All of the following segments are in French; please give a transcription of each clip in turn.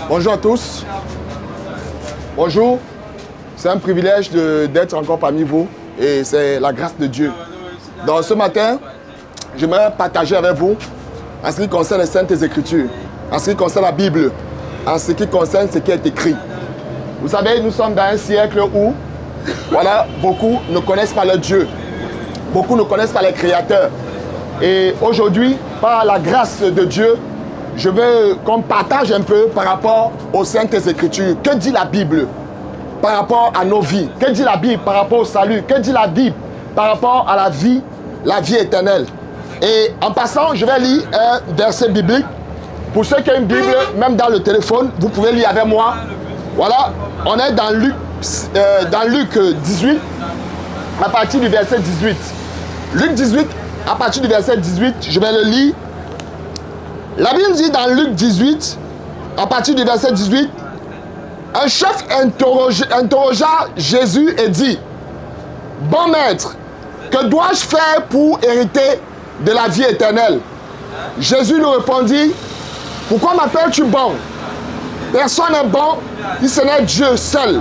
Bonjour à tous. Bonjour. C'est un privilège d'être encore parmi vous et c'est la grâce de Dieu. Donc ce matin, j'aimerais partager avec vous en ce qui concerne les Saintes Écritures, en ce qui concerne la Bible, en ce qui concerne ce qui est écrit. Vous savez, nous sommes dans un siècle où, voilà, beaucoup ne connaissent pas leur Dieu. Beaucoup ne connaissent pas les créateurs. Et aujourd'hui, par la grâce de Dieu, je veux qu'on partage un peu par rapport aux Saintes Écritures. Que dit la Bible par rapport à nos vies? Que dit la Bible par rapport au salut? Que dit la Bible par rapport à la vie éternelle? Et en passant, je vais lire un verset biblique. Pour ceux qui ont une Bible, même dans le téléphone, vous pouvez lire avec moi. Voilà, on est dans Luc 18, à partir du verset 18. Luc 18, à partir du verset 18, je vais le lire. La Bible dit dans Luc 18, à partir du verset 18, un chef interrogea Jésus et dit: Bon maître, que dois-je faire pour hériter de la vie éternelle? Jésus lui répondit: Pourquoi m'appelles-tu bon? Personne n'est bon si ce n'est Dieu seul.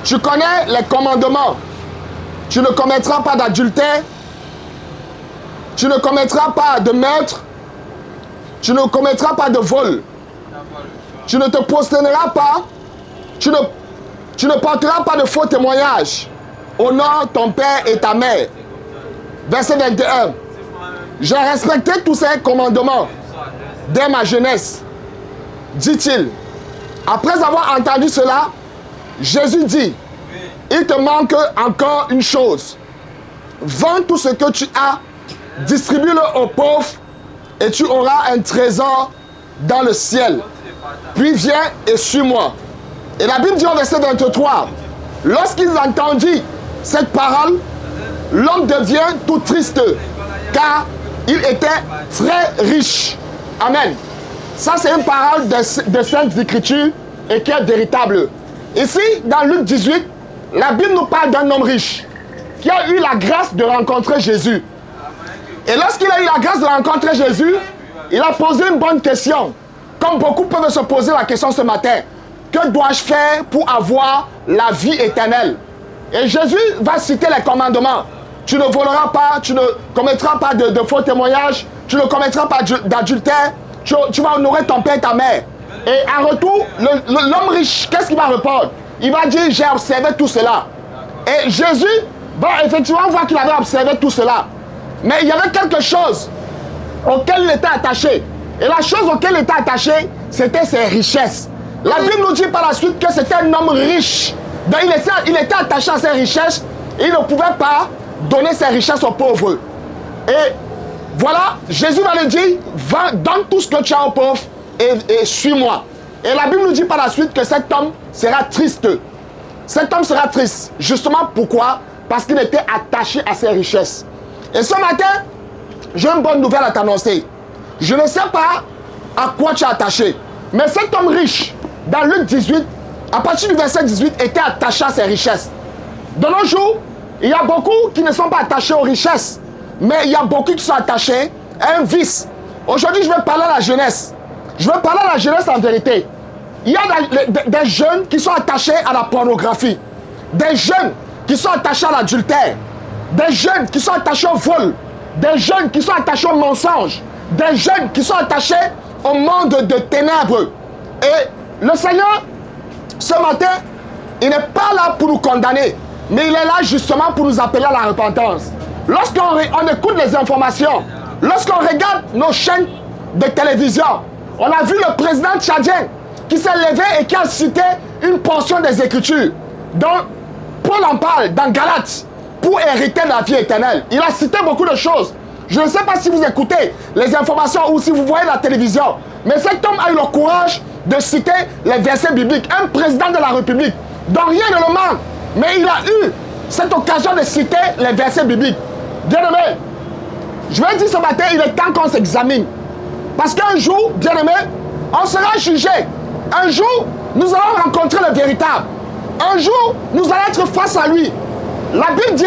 Tu connais les commandements. Tu ne commettras pas d'adultère. Tu ne commettras pas de meurtre. Tu ne commettras pas de vol. Tu ne te prosterneras pas. Tu ne porteras pas de faux témoignages. Honore ton père et ta mère. Verset 21. J'ai respecté tous ces commandements dès ma jeunesse, dit-il. Après avoir entendu cela, Jésus dit: Il te manque encore une chose. Vends tout ce que tu as, distribue-le aux pauvres, et tu auras un trésor dans le ciel. Puis viens et suis-moi. Et la Bible dit au verset 23, lorsqu'ils entendirent cette parole, l'homme devient tout triste, car il était très riche. Amen. Ça, c'est une parole de Saintes Écritures et qui est véritable. Ici, dans Luc 18, la Bible nous parle d'un homme riche qui a eu la grâce de rencontrer Jésus. Et lorsqu'il a eu la grâce de rencontrer Jésus, il a posé une bonne question. Comme beaucoup peuvent se poser la question ce matin. Que dois-je faire pour avoir la vie éternelle? Et Jésus va citer les commandements. Tu ne voleras pas, tu ne commettras pas de faux témoignages, tu ne commettras pas d'adultère, tu vas honorer ton père et ta mère. Et en retour, l'homme riche, qu'est-ce qu'il va répondre? Il va dire: j'ai observé tout cela. Et Jésus va effectivement voir qu'il avait observé tout cela. Mais il y avait quelque chose auquel il était attaché. Et la chose auquel il était attaché, c'était ses richesses. La Bible nous dit par la suite que c'était un homme riche. Donc il était attaché à ses richesses et il ne pouvait pas donner ses richesses aux pauvres. Et voilà, Jésus va lui dire: donne tout ce que tu as aux pauvres et suis-moi. Et la Bible nous dit par la suite que cet homme sera triste. Cet homme sera triste. Justement pourquoi? Parce qu'il était attaché à ses richesses. Et ce matin, j'ai une bonne nouvelle à t'annoncer. Je ne sais pas à quoi tu es attaché. Mais cet homme riche, dans Luc 18, à partir du verset 18, était attaché à ses richesses. De nos jours, il y a beaucoup qui ne sont pas attachés aux richesses. Mais il y a beaucoup qui sont attachés à un vice. Aujourd'hui, je vais parler à la jeunesse. Je vais parler à la jeunesse en vérité. Il y a des jeunes qui sont attachés à la pornographie. Des jeunes qui sont attachés à l'adultère. Des jeunes qui sont attachés au vol. Des jeunes qui sont attachés au mensonge. Des jeunes qui sont attachés au monde de ténèbres. Et le Seigneur, ce matin, il n'est pas là pour nous condamner, mais il est là justement pour nous appeler à la repentance. Lorsqu'on écoute les informations, lorsqu'on regarde nos chaînes de télévision, on a vu le président tchadien qui s'est levé et qui a cité une portion des Écritures. Donc, Paul en parle dans Galates pour hériter la vie éternelle. Il a cité beaucoup de choses. Je ne sais pas si vous écoutez les informations ou si vous voyez la télévision, mais cet homme a eu le courage de citer les versets bibliques. Un président de la République, dont rien ne le manque, mais il a eu cette occasion de citer les versets bibliques. Bien-aimé, je vais dire ce matin, il est temps qu'on s'examine. Parce qu'un jour, bien-aimé, on sera jugé. Un jour, nous allons rencontrer le véritable. Un jour, nous allons être face à lui. La Bible dit,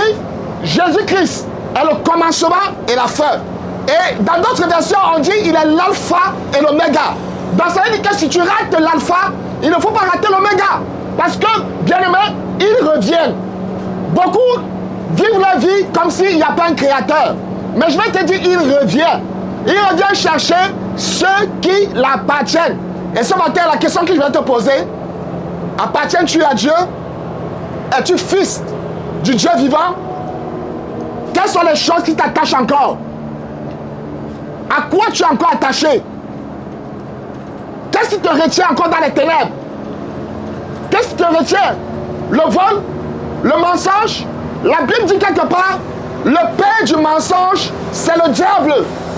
Jésus-Christ est le commencement et la fin. Et dans d'autres versions, on dit, il est l'alpha et l'oméga. Donc ça veut dire que si tu rates l'alpha, il ne faut pas rater l'oméga. Parce que, bien-aimé, il revient. Beaucoup vivent leur vie comme s'il n'y a pas un créateur. Mais je vais te dire, il revient. Il revient chercher ceux qui l'appartiennent. Et ce matin, la question que je vais te poser, appartiens-tu à Dieu? Es-tu fils du Dieu vivant? Quelles sont les choses qui t'attachent encore? À quoi tu es encore attaché? Qu'est-ce qui te retient encore dans les ténèbres? Qu'est-ce qui te retient? Le vol? Le mensonge? La Bible dit quelque part, le père du mensonge, c'est le diable.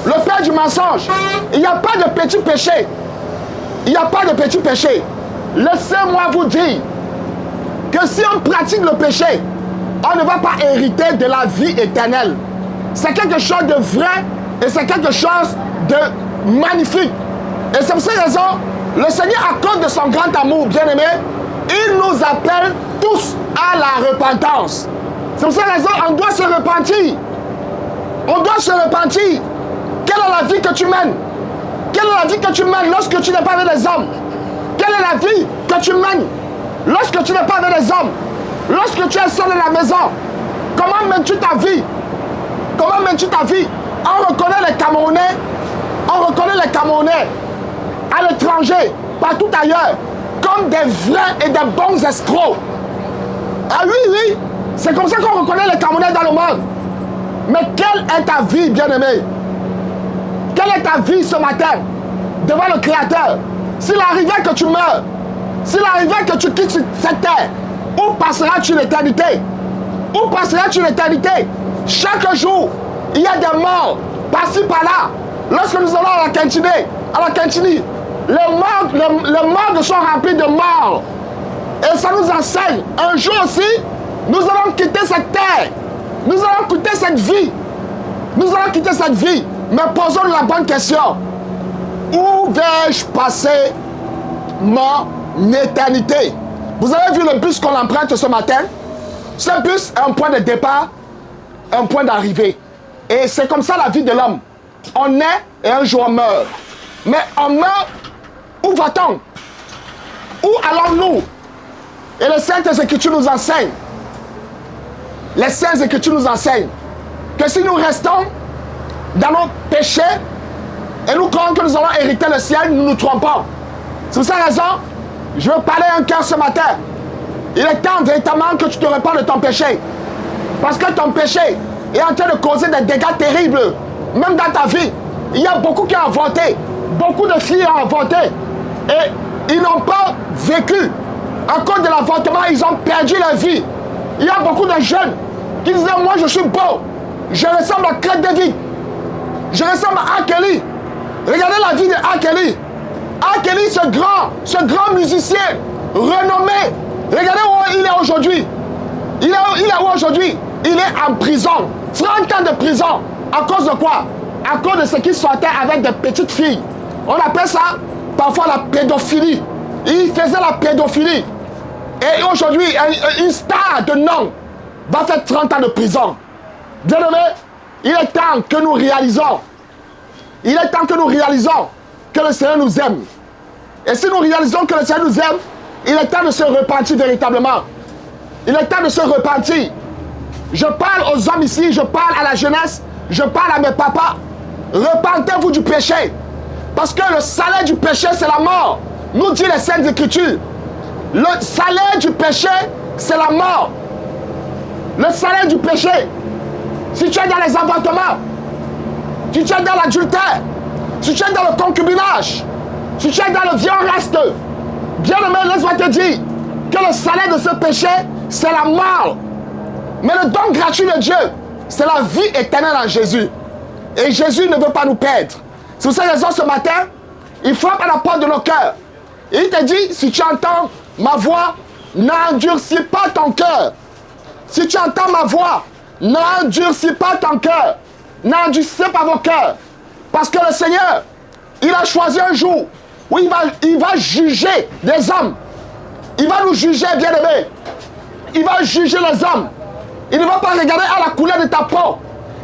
Le père du mensonge. Il n'y a pas de petit péché. Il n'y a pas de petit péché. Laissez-moi vous dire que si on pratique le péché, on ne va pas hériter de la vie éternelle. C'est quelque chose de vrai et c'est quelque chose de magnifique. Et c'est pour cette raison, le Seigneur, à cause de son grand amour, bien-aimé, il nous appelle tous à la repentance. C'est pour cette raison, on doit se repentir. On doit se repentir. Quelle est la vie que tu mènes? Quelle est la vie que tu mènes lorsque tu n'es pas avec les hommes? Quelle est la vie que tu mènes lorsque tu n'es pas avec les hommes? Lorsque tu es seul à la maison, comment mènes-tu ta vie? Comment mènes-tu ta vie? On reconnaît les Camerounais, à l'étranger, partout ailleurs, comme des vrais et des bons escrocs. Ah oui, c'est comme ça qu'on reconnaît les Camerounais dans le monde. Mais quelle est ta vie, bien-aimé? Quelle est ta vie ce matin devant le Créateur? S'il arrivait que tu meurs, s'il arrivait que tu quittes cette terre, où passeras-tu l'éternité? Où passeras-tu l'éternité? Chaque jour, il y a des morts, par-ci, par-là. Lorsque nous allons à la cantine, les morgues sont remplies de morts. Et ça nous enseigne. Un jour aussi, nous allons quitter cette terre. Nous allons quitter cette vie. Nous allons quitter cette vie. Mais posons-nous la bonne question. Où vais-je passer mon éternité? Vous avez vu le bus qu'on emprunte ce matin? Ce bus est un point de départ, un point d'arrivée. Et c'est comme ça la vie de l'homme. On naît et un jour on meurt. Mais on meurt, où va-t-on? Où allons-nous? Et les Saintes Écritures nous enseignent. Les Saintes Écritures nous enseignent que si nous restons dans nos péchés et nous croyons que nous allons hériter le ciel, nous nous trompons. C'est pour cette raison, je veux parler à un cœur ce matin. Il est temps véritablement que tu te repens de ton péché. Parce que ton péché est en train de causer des dégâts terribles. Même dans ta vie, il y a beaucoup qui ont avorté. Beaucoup de filles ont avorté. Et ils n'ont pas vécu. À cause de l'avortement, ils ont perdu leur vie. Il y a beaucoup de jeunes qui disaient, moi je suis beau. Je ressemble à Craig David. Je ressemble à R. Kelly. Regardez la vie de R. Kelly. R. Kelly, ce grand musicien renommé. Regardez où il est aujourd'hui. Il est où aujourd'hui? Il est en prison. 30 ans de prison. À cause de quoi? À cause de ce qu'il sortait avec des petites filles. On appelle ça parfois la pédophilie. Il faisait la pédophilie. Et aujourd'hui, une star de nom va faire 30 ans de prison. Bien-aimé, il est temps que nous réalisons. Il est temps que nous réalisons que le Seigneur nous aime. Et si nous réalisons que le Seigneur nous aime, il est temps de se repentir véritablement. Il est temps de se repentir. Je parle aux hommes ici, je parle à la jeunesse, je parle à mes papas. Repentez-vous du péché. Parce que le salaire du péché, c'est la mort. Nous dit les Saintes Écritures. Le salaire du péché, c'est la mort. Le salaire du péché. Si tu es dans les avortements, si tu es dans l'adultère, si tu es dans le concubinage, si tu es dans le viol reste, bien-aimé, laisse-moi te dire que le salaire de ce péché, c'est la mort. Mais le don gratuit de Dieu, c'est la vie éternelle en Jésus. Et Jésus ne veut pas nous perdre. C'est pour cette raison, ce matin, il frappe à la porte de nos cœurs. Et il te dit, si tu entends ma voix, n'endurcis pas ton cœur. Si tu entends ma voix, n'endurcis pas ton cœur. N'endurcissez pas vos cœurs. Parce que le Seigneur, il a choisi un jour où il va juger les hommes. Il va nous juger, bien-aimés. Il va juger les hommes. Il ne va pas regarder à la couleur de ta peau.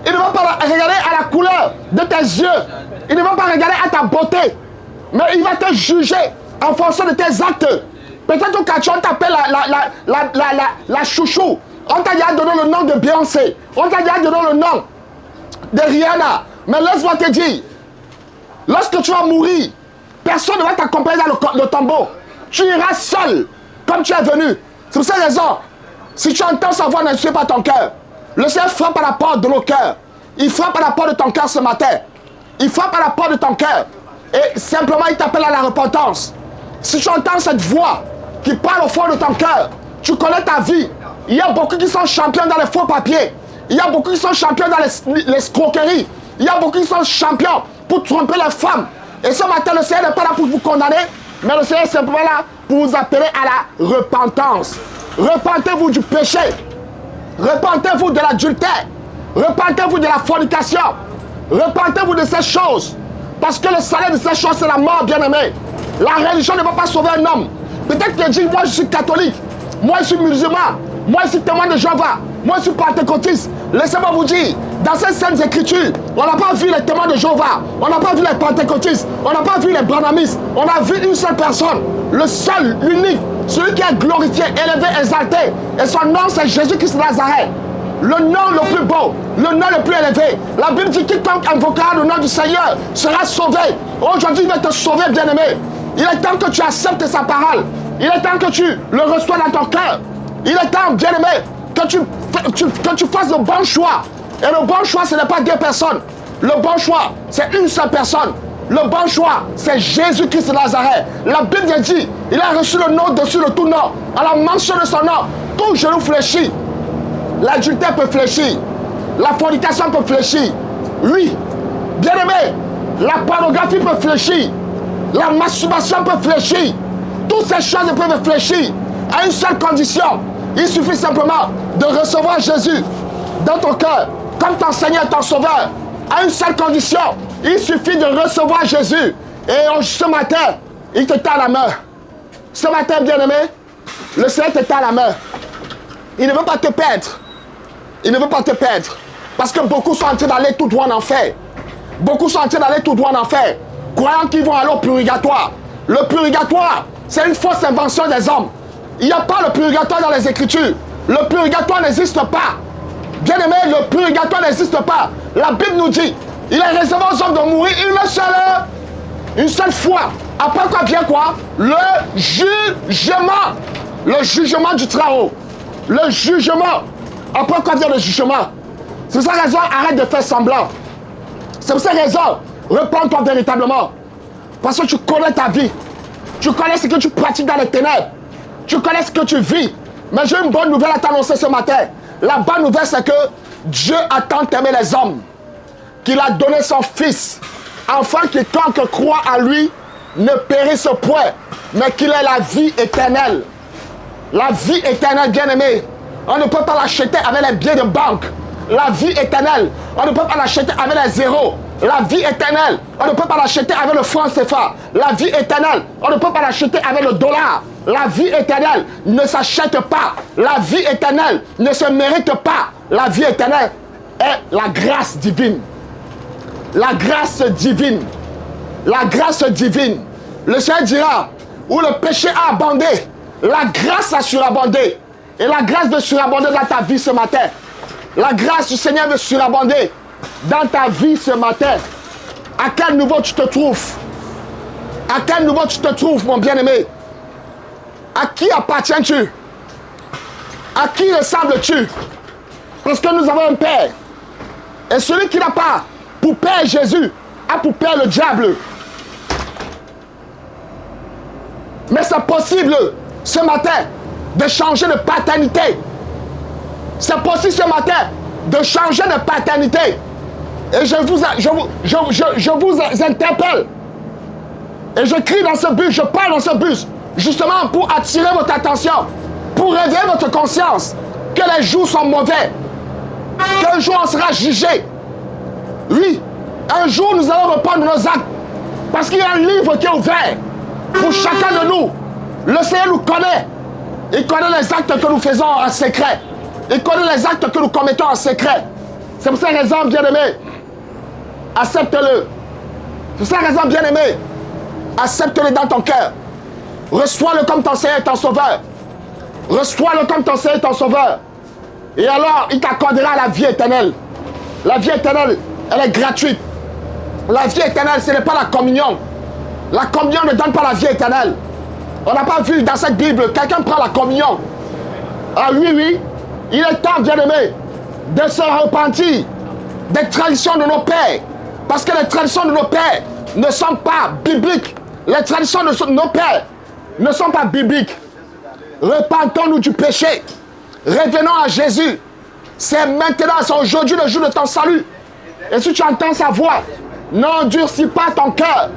Il ne va pas regarder à la couleur de tes yeux. Il ne va pas regarder à ta beauté. Mais il va te juger en fonction de tes actes. Peut-être que quand on t'appelle la chouchou, on t'a déjà donné le nom de Beyoncé. On t'a déjà donné le nom de Rihanna. Mais laisse-moi te dire, lorsque tu vas mourir, personne ne va t'accompagner dans le tombeau. Tu iras seul, comme tu es venu. C'est pour cette raison, si tu entends sa voix, ne suis pas ton cœur. Le Seigneur frappe à la porte de nos cœurs. Il frappe à la porte de ton cœur ce matin. Il frappe à la porte de ton cœur. Et simplement, il t'appelle à la repentance. Si tu entends cette voix qui parle au fond de ton cœur, tu connais ta vie. Il y a beaucoup qui sont champions dans les faux papiers. Il y a beaucoup qui sont champions dans les escroqueries. Il y a beaucoup qui sont champions pour tromper les femmes. Et ce matin, le Seigneur n'est pas là pour vous condamner, mais le Seigneur est simplement là pour vous appeler à la repentance. Repentez-vous du péché. Repentez-vous de l'adultère. Repentez-vous de la fornication. Repentez-vous de ces choses. Parce que le salaire de ces choses, c'est la mort, bien-aimé. La religion ne va pas sauver un homme. Peut-être que dit, moi je suis catholique, moi je suis musulman, moi je suis témoin de Jéhovah, moi je suis pentecôtiste. Laissez-moi vous dire, dans ces saintes écritures, on n'a pas vu les témoins de Jéhovah, on n'a pas vu les pentecôtistes, on n'a pas vu les branhamistes, on a vu une seule personne, le seul, l'unique, celui qui est glorifié, élevé, exalté. Et son nom c'est Jésus-Christ de Nazareth. Le nom le plus beau, le nom le plus élevé. La Bible dit quiconque invoquera le nom du Seigneur sera sauvé. Aujourd'hui, il va te sauver, bien-aimé. Il est temps que tu acceptes sa parole. Il est temps que tu le reçois dans ton cœur. Il est temps, bien-aimé, que tu fasses le bon choix. Et le bon choix, ce n'est pas deux personnes. Le bon choix, c'est une seule personne. Le bon choix, c'est Jésus-Christ de Nazareth. La Bible dit, il a reçu le nom dessus de tout nom. À la mention de son nom, tout genou fléchit. L'adultère peut fléchir. La fornication peut fléchir. Oui, bien-aimé, la pornographie peut fléchir. La masturbation peut fléchir. Toutes ces choses peuvent fléchir à une seule condition. Il suffit simplement de recevoir Jésus dans ton cœur comme ton Seigneur et ton Sauveur. À une seule condition. Il suffit de recevoir Jésus. Et ce matin, il te tend la main. Ce matin, bien-aimé, le Seigneur te tend la main. Il ne veut pas te perdre. Il ne veut pas te perdre. Parce que beaucoup sont en train d'aller tout droit en enfer. Beaucoup sont en train d'aller tout droit en enfer, croyant qu'ils vont aller au purgatoire. Le purgatoire, c'est une fausse invention des hommes. Il n'y a pas le purgatoire dans les Écritures. Le purgatoire n'existe pas. Bien-aimé, le purgatoire n'existe pas. La Bible nous dit, il est réservé aux hommes de mourir une seule fois. Après quoi vient quoi? Le jugement. Le jugement du Très-Haut. Le jugement. Après quoi vient le jugement? C'est pour cette raison, arrête de faire semblant. C'est pour cette raison, réponds-toi véritablement. Parce que tu connais ta vie. Tu connais ce que tu pratiques dans les ténèbres. Tu connais ce que tu vis. Mais j'ai une bonne nouvelle à t'annoncer ce matin. La bonne nouvelle, c'est que Dieu a tant aimé les hommes qu'il a donné son Fils, afin que quiconque croit en lui ne périsse point, mais qu'il ait la vie éternelle. La vie éternelle, bien-aimé, on ne peut pas l'acheter avec les billets de banque. La vie éternelle, on ne peut pas l'acheter avec les zéros. La vie éternelle, on ne peut pas l'acheter avec le franc CFA. La vie éternelle, on ne peut pas l'acheter avec le dollar. La vie éternelle ne s'achète pas. La vie éternelle ne se mérite pas. La vie éternelle est la grâce divine. La grâce divine. La grâce divine. Le Seigneur dira, où le péché a abondé, la grâce a surabondé. Et la grâce veut surabonder dans ta vie ce matin. La grâce du Seigneur veut surabonder dans ta vie ce matin. À quel niveau tu te trouves? À quel niveau tu te trouves, mon bien-aimé? À qui appartiens-tu? À qui ressembles-tu? Parce que nous avons un Père. Et celui qui n'a pas pour Père Jésus a pour Père le diable. Mais c'est possible ce matin de changer de paternité. C'est possible ce matin de changer de paternité. Et je vous interpelle. Et je crie dans ce but, je parle dans ce but, justement pour attirer votre attention, pour réveiller votre conscience que les jours sont mauvais, qu'un jour on sera jugé. Oui, un jour nous allons reprendre nos actes, parce qu'il y a un livre qui est ouvert pour chacun de nous. Le Seigneur nous connaît. Il connaît les actes que nous faisons en secret. Il connaît les actes que nous commettons en secret. C'est pour cette raison, bien-aimé, accepte-le. C'est pour cette raison, bien-aimé, accepte-le dans ton cœur. Reçois-le comme ton Seigneur et ton Sauveur. Reçois-le comme ton Seigneur et ton Sauveur. Et alors, il t'accordera la vie éternelle. La vie éternelle, elle est gratuite. La vie éternelle, ce n'est pas la communion. La communion ne donne pas la vie éternelle. On n'a pas vu dans cette Bible, quelqu'un prend la communion. Ah oui, oui. Il est temps, bien-aimé, de se repentir des traditions de nos pères. Parce que les traditions de nos pères ne sont pas bibliques. Les traditions de nos pères ne sont pas bibliques. Repentons-nous du péché. Revenons à Jésus. C'est maintenant, c'est aujourd'hui le jour de ton salut. Et si tu entends sa voix, n'endurcis pas ton cœur.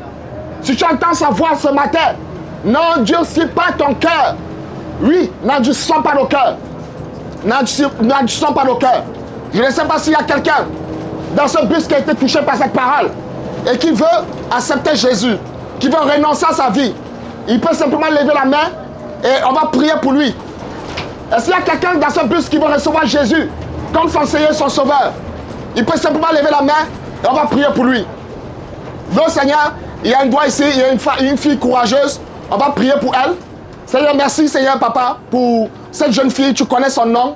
Si tu entends sa voix ce matin, n'endurcis pas ton cœur. Oui, n'endurcissons pas nos cœurs. N'endurcissons pas nos cœurs. Je ne sais pas s'il y a quelqu'un dans ce bus qui a été touché par cette parole et qui veut accepter Jésus, qui veut renoncer à sa vie. Il peut simplement lever la main et on va prier pour lui. Est-ce qu'il y a quelqu'un dans ce bus qui veut recevoir Jésus comme son Seigneur, son Sauveur? Il peut simplement lever la main et on va prier pour lui. Donc Seigneur, il y a une voix ici, il y a une fille courageuse. On va prier pour elle. Seigneur, merci Seigneur, papa, pour cette jeune fille. Tu connais son nom.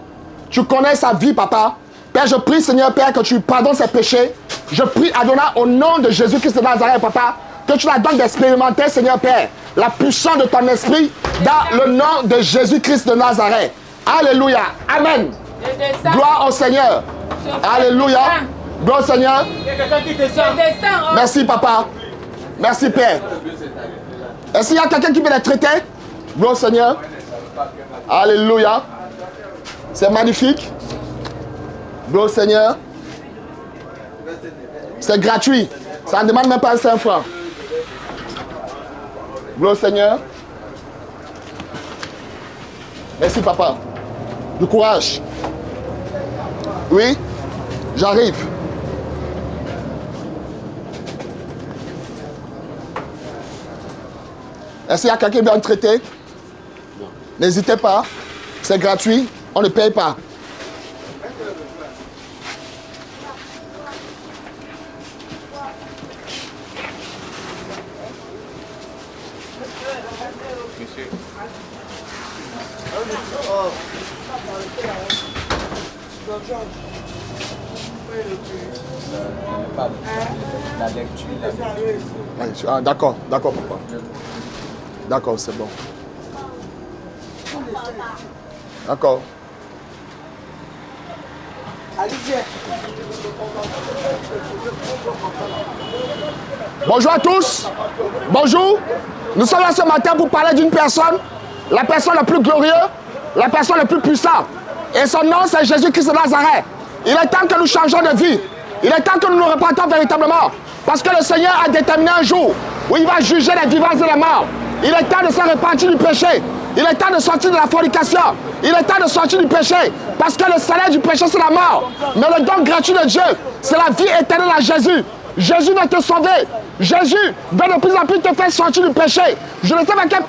Tu connais sa vie, papa. Père, je prie, Seigneur, Père, que tu pardonnes ses péchés. Je prie, Adonai, au nom de Jésus-Christ de Nazareth, papa, que tu la donnes d'expérimenter, Seigneur, Père, la puissance de ton esprit dans le nom de Jésus-Christ de Nazareth. Alléluia. Amen. Gloire au Seigneur. Alléluia. Gloire au Seigneur. Merci, papa. Merci, Père. Est-ce qu'il y a quelqu'un qui veut les traiter? Gloire au Seigneur. Alléluia. C'est magnifique. Gloire au Seigneur. C'est gratuit. Ça ne demande même pas 5 francs. Gloire au Seigneur. Merci, papa. Du courage. Oui, j'arrive. Est-ce qu'il y a quelqu'un qui veut en traiter? N'hésitez pas. C'est gratuit. On ne paye pas. La lecture. Ah, d'accord, d'accord, papa. D'accord, c'est bon. D'accord. Bonjour à tous. Bonjour. Nous sommes là ce matin pour parler d'une personne, la personne la plus glorieuse, la personne la plus puissante. Et son nom, c'est Jésus-Christ de Nazareth. Il est temps que nous changeons de vie. Il est temps que nous nous repentons véritablement. Parce que le Seigneur a déterminé un jour où il va juger les vivants et les morts. Il est temps de se repentir du péché. Il est temps de sortir de la fornication. Il est temps de sortir du péché. Parce que le salaire du péché, c'est la mort. Mais le don gratuit de Dieu, c'est la vie éternelle à Jésus. Jésus va te sauver. Jésus va de plus en plus te faire sortir du péché. Je ne sais pas quel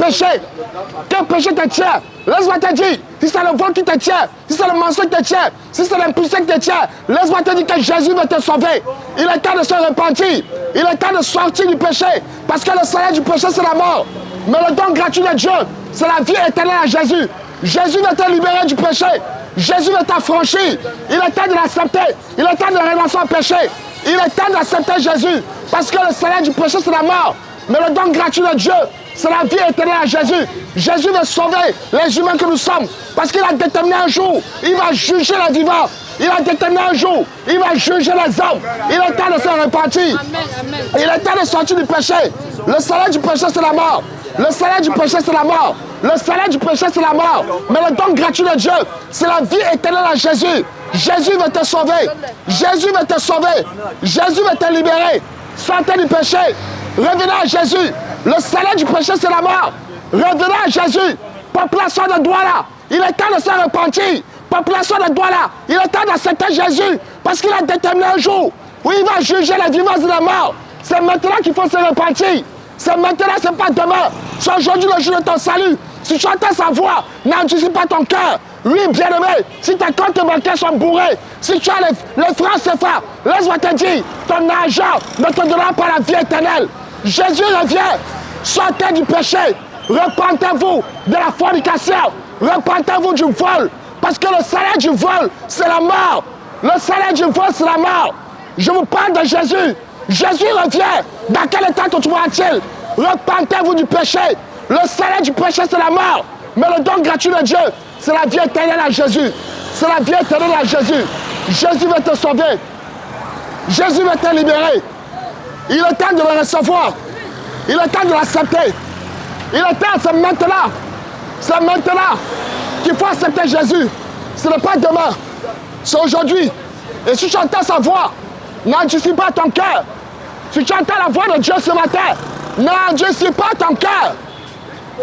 péché te tient. Laisse-moi te dire, si c'est le vol qui te tient, si c'est le mensonge qui te tient, si c'est l'impulsion qui te tient, laisse-moi te dire que Jésus va te sauver. Il est temps de se repentir. Il est temps de sortir du péché. Parce que le salaire du péché, c'est la mort. Mais le don gratuit de Dieu, c'est la vie éternelle à Jésus. Jésus va te libérer du péché. Jésus va t'affranchir. Il est temps de l'accepter. Il est temps de renoncer au péché. Il est temps d'accepter Jésus. Parce que le salaire du péché, c'est la mort. Mais le don gratuit de Dieu, c'est la vie éternelle à Jésus. Jésus veut sauver les humains que nous sommes. Parce qu'il a déterminé un jour, il va juger les vivants. Il a déterminé un jour, il va juger les hommes. Il est temps de se repentir. Il est temps de sortir du péché. Le salaire du péché, c'est la mort. Le salaire du péché, c'est la mort. Le salaire du péché, c'est la mort. Mais le don gratuit de Dieu, c'est la vie éternelle en Jésus. Jésus va te sauver. Jésus va te sauver. Jésus va te libérer. Sortez du péché. Revenez à Jésus. Le salaire du péché, c'est la mort. Revenez à Jésus. Population de Douala, il est temps de se repentir. Population de Douala, il est temps d'accepter Jésus. Parce qu'il a déterminé un jour où il va juger les vivants et les morts. C'est maintenant qu'il faut se repentir. C'est maintenant, c'est pas demain. C'est aujourd'hui le jour de ton salut. Si tu entends sa voix, n'endurcis pas ton cœur. Oui, bien-aimé, si tes comptes bancaires sont bourrés, si tu as les francs CFA, laisse-moi te dire, ton argent ne te donnera pas la vie éternelle. Jésus revient. Sortez du péché. Repentez-vous de la fornication. Repentez-vous du vol. Parce que le salaire du vol, c'est la mort. Le salaire du vol, c'est la mort. Je vous parle de Jésus. Jésus revient. Dans quel état te trouvera-t-il? Repentez-vous du péché. Le salaire du péché, c'est la mort. Mais le don gratuit de Dieu, c'est la vie éternelle à Jésus. C'est la vie éternelle à Jésus. Jésus va te sauver. Jésus va te libérer. Il est temps de le recevoir. Il est temps de l'accepter. Il est temps, c'est maintenant. C'est maintenant qu'il faut accepter Jésus. Ce n'est pas demain. C'est aujourd'hui. Et si tu entends sa voix, n'endurcis pas ton cœur. Si tu entends la voix de Dieu ce matin, n'endurcis pas ton cœur.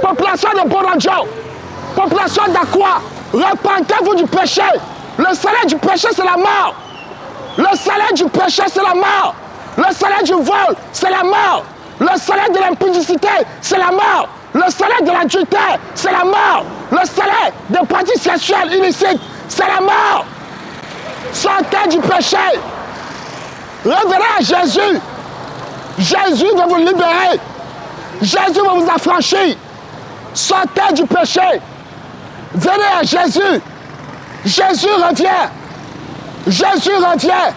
Population de Bonanjo, population d'Aqua, repentez-vous du péché. Le salaire du péché, c'est la mort. Le salaire du péché, c'est la mort. Le salaire du vol, c'est la mort. Le salaire de l'impudicité, c'est la mort. Le salaire de l'adultère, c'est la mort. Le salaire des pratiques sexuelles illicites, c'est la mort. Sortez du péché. Revenez à Jésus. Jésus va vous libérer. Jésus va vous affranchir. Sortez du péché. Venez à Jésus. Jésus revient. Jésus revient.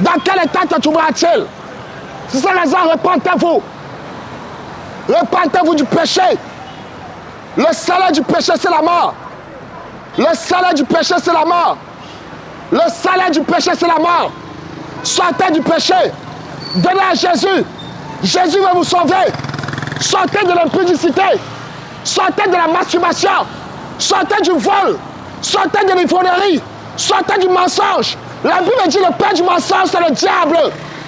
Dans quel état te trouvera-t-il? C'est ça la raison, repentez-vous. Repentez-vous du péché. Le salaire du péché, c'est la mort. Le salaire du péché, c'est la mort. Le salaire du péché, c'est la mort. Sortez du péché. Venez à Jésus. Jésus va vous sauver. Sortez de l'impudicité. Sortez de la masturbation. Sortez du vol. Sortez de l'ivrognerie. Sortez du mensonge. La Bible dit le père du mensonge, c'est le diable.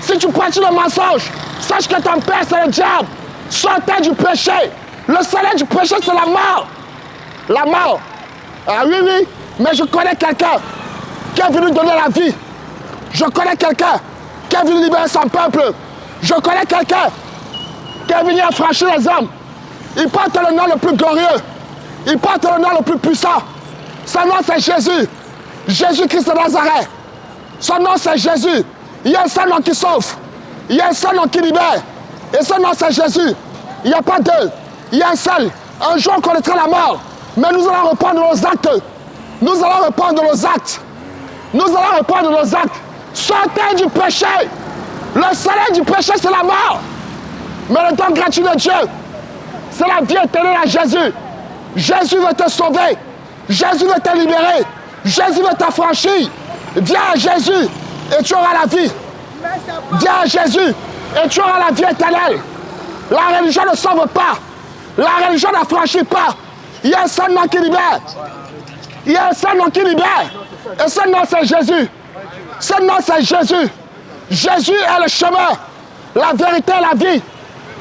Si tu pratiques le mensonge, sache que ton père, c'est le diable. Sortez du péché. Le salaire du péché, c'est la mort. La mort. Ah oui, oui. Mais je connais quelqu'un qui est venu donner la vie. Je connais quelqu'un qui est venu libérer son peuple. Je connais quelqu'un qui est venu affranchir les hommes. Il porte le nom le plus glorieux. Il porte le nom le plus puissant. Son nom, c'est Jésus. Jésus-Christ de Nazareth. Son nom, c'est Jésus. Il y a un seul nom qui sauve. Il y a un seul nom qui libère. Et son nom, c'est Jésus. Il n'y a pas deux. Il y a un seul. Un jour, on connaîtra la mort. Mais nous allons reprendre nos actes. Nous allons reprendre nos actes. Nous allons reprendre nos actes. Sortez du péché. Le salaire du péché, c'est la mort. Mais le don gratuit de Dieu, c'est la vie éternelle à Jésus. Jésus veut te sauver. Jésus veut te libérer. Jésus veut t'affranchir. Viens à Jésus et tu auras la vie. Viens à Jésus et tu auras la vie éternelle. La religion ne sauve pas. La religion n'affranchit pas. Il y a un seul nom qui libère. Il y a un seul nom qui libère. Et ce nom, c'est Jésus. Ce nom, c'est Jésus. Jésus est le chemin, la vérité et la vie.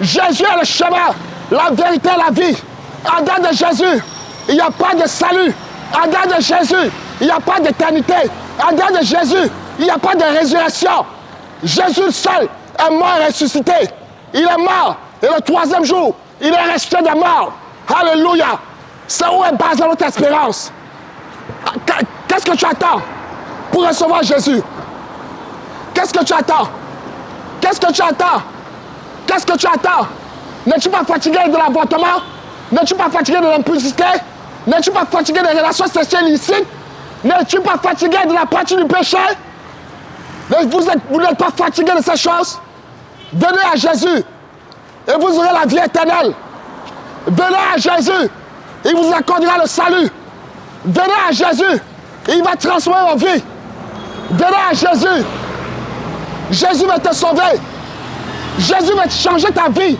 Jésus est le chemin, la vérité et la vie. En dehors de Jésus, il n'y a pas de salut. En dehors de Jésus, il n'y a pas d'éternité. En dehors de Jésus, il n'y a pas de résurrection. Jésus seul est mort et ressuscité. Il est mort et le troisième jour, il est ressuscité des morts. Alléluia. C'est où est basée notre espérance. Qu'est-ce que tu attends pour recevoir Jésus? Qu'est-ce que tu attends? Qu'est-ce que tu attends? Qu'est-ce que tu attends? N'es-tu pas fatigué de l'avortement? N'es-tu pas fatigué de l'impudicité? N'es-tu pas fatigué des relations sexuelles illicites? N'es-tu pas fatigué de la pratique du péché? Vous n'êtes pas fatigué de ces choses? Venez à Jésus et vous aurez la vie éternelle. Venez à Jésus, il vous accordera le salut. Venez à Jésus, il va transformer vos vies. Venez à Jésus. Jésus va te sauver. Jésus va changer ta vie.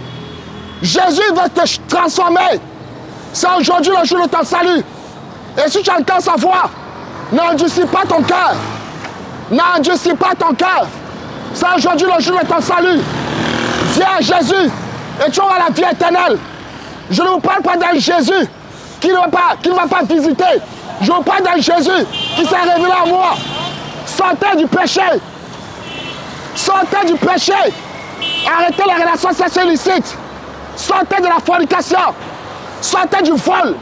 Jésus veut te transformer. C'est aujourd'hui le jour de ton salut. Et si tu entends sa voix, n'endurcis pas ton cœur. N'endurcis pas ton cœur. C'est aujourd'hui le jour de ton salut. Viens à Jésus et tu auras la vie éternelle. Je ne vous parle pas d'un Jésus qui ne va pas visiter. Je vous parle d'un Jésus qui s'est révélé à moi. Sortez du péché. Sortez du péché. Arrêtez les relations sexuelles illicites. Sortez de la fornication. Sortez du vol.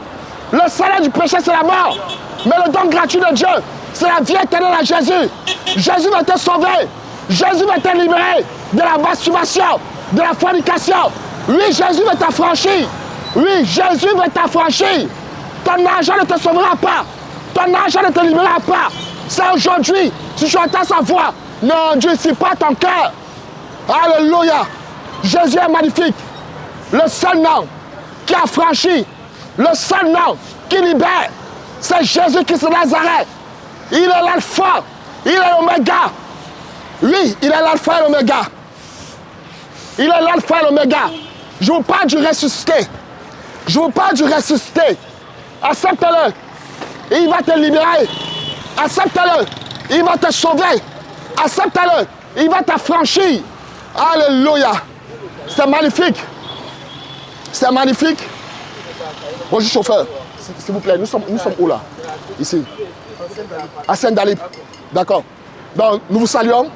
Le salaire du péché, c'est la mort. Mais le don gratuit de Dieu, c'est la vie éternelle à Jésus. Jésus va te sauver. Jésus va te libérer de la masturbation, de la fornication. Oui, Jésus va t'affranchir. Oui, Jésus va t'affranchir. Ton argent ne te sauvera pas. Ton argent ne te libérera pas. C'est aujourd'hui, si tu entends sa voix, n'endurcis pas ton cœur. Alléluia. Jésus est magnifique. Le seul nom qui a franchi, le seul nom qui libère, c'est Jésus-Christ de Nazareth. Il est l'alpha, il est l'oméga. Oui, il est l'alpha et l'oméga. Il est l'alpha et l'oméga. Je vous parle du ressuscité. Je vous parle du ressuscité. Accepte-le. Il va te libérer. Accepte-le. Il va te sauver. Accepte-le. Il va t'affranchir. Alléluia. C'est magnifique. C'est magnifique. Bonjour chauffeur. S'il vous plaît, nous sommes où là? Ici. À Saint-Dalip. D'accord. Donc nous vous saluons.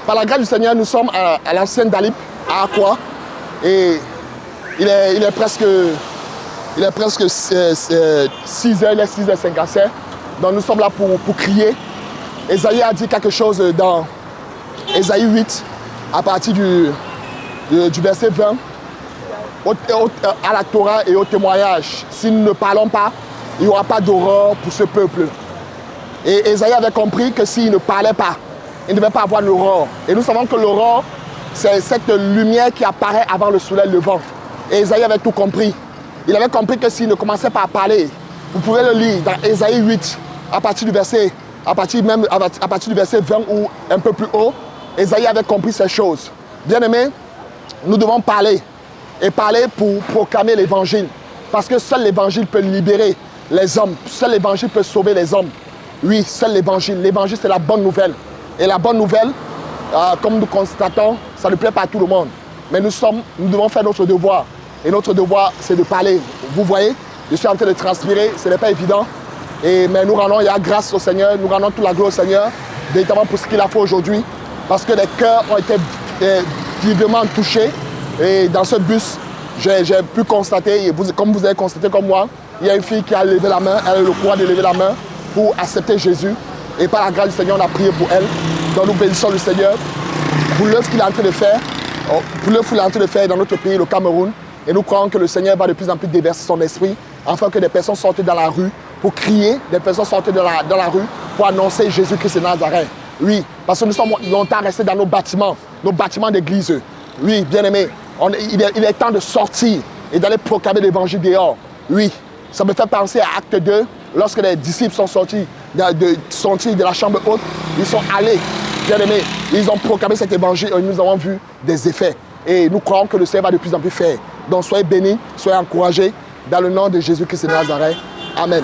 Par la grâce du Seigneur, nous sommes à l'ancienne Dalip, à Aqua. Et il est presque 6h, il est 6h57. Donc nous sommes là pour crier. Ésaïe a dit quelque chose dans Ésaïe 8, à partir du verset 20. À la Torah et au témoignage, si nous ne parlons pas, il n'y aura pas d'aurore pour ce peuple. Et Ésaïe avait compris que s'il ne parlait pas, il ne devait pas avoir l'aurore. Et nous savons que l'aurore, c'est cette lumière qui apparaît avant le soleil levant. Et Ésaïe avait tout compris. Il avait compris que s'il ne commençait pas à parler, vous pouvez le lire dans Ésaïe 8, à partir du verset 20 ou un peu plus haut, Ésaïe avait compris ces choses. Bien-aimés, nous devons parler. Et parler pour proclamer l'évangile. Parce que seul l'évangile peut libérer les hommes. Seul l'évangile peut sauver les hommes. Oui, seul l'évangile. L'évangile, c'est la bonne nouvelle. Et la bonne nouvelle, comme nous constatons, ça ne plaît pas à tout le monde. Mais nous devons faire notre devoir. Et notre devoir, c'est de parler. Vous voyez, je suis en train de transpirer, ce n'est pas évident. Mais nous rendons grâce au Seigneur, nous rendons toute la gloire au Seigneur, véritablement pour ce qu'il a fait aujourd'hui. Parce que les cœurs ont été vivement touchés. Et dans ce bus, j'ai pu constater, comme vous avez constaté comme moi, il y a une fille qui a levé la main, elle a eu le courage de lever la main pour accepter Jésus. Et par la grâce du Seigneur, on a prié pour elle. Donc nous bénissons le Seigneur pour l'œuvre qu'il est en train de faire, dans notre pays, le Cameroun. Et nous croyons que le Seigneur va de plus en plus déverser son esprit, afin que des personnes sortent dans la rue pour crier, des personnes sortent dans la rue pour annoncer Jésus-Christ de Nazareth. Oui, parce que nous sommes longtemps restés dans nos bâtiments d'église. Oui, bien-aimés. Il est temps de sortir et d'aller proclamer l'évangile dehors. Oui, ça me fait penser à Acte 2, lorsque les disciples sont sortis de la chambre haute, ils sont allés, bien aimés, ils ont proclamé cet évangile et nous avons vu des effets. Et nous croyons que le Seigneur va de plus en plus faire. Donc soyez bénis, soyez encouragés, dans le nom de Jésus-Christ de Nazareth. Amen.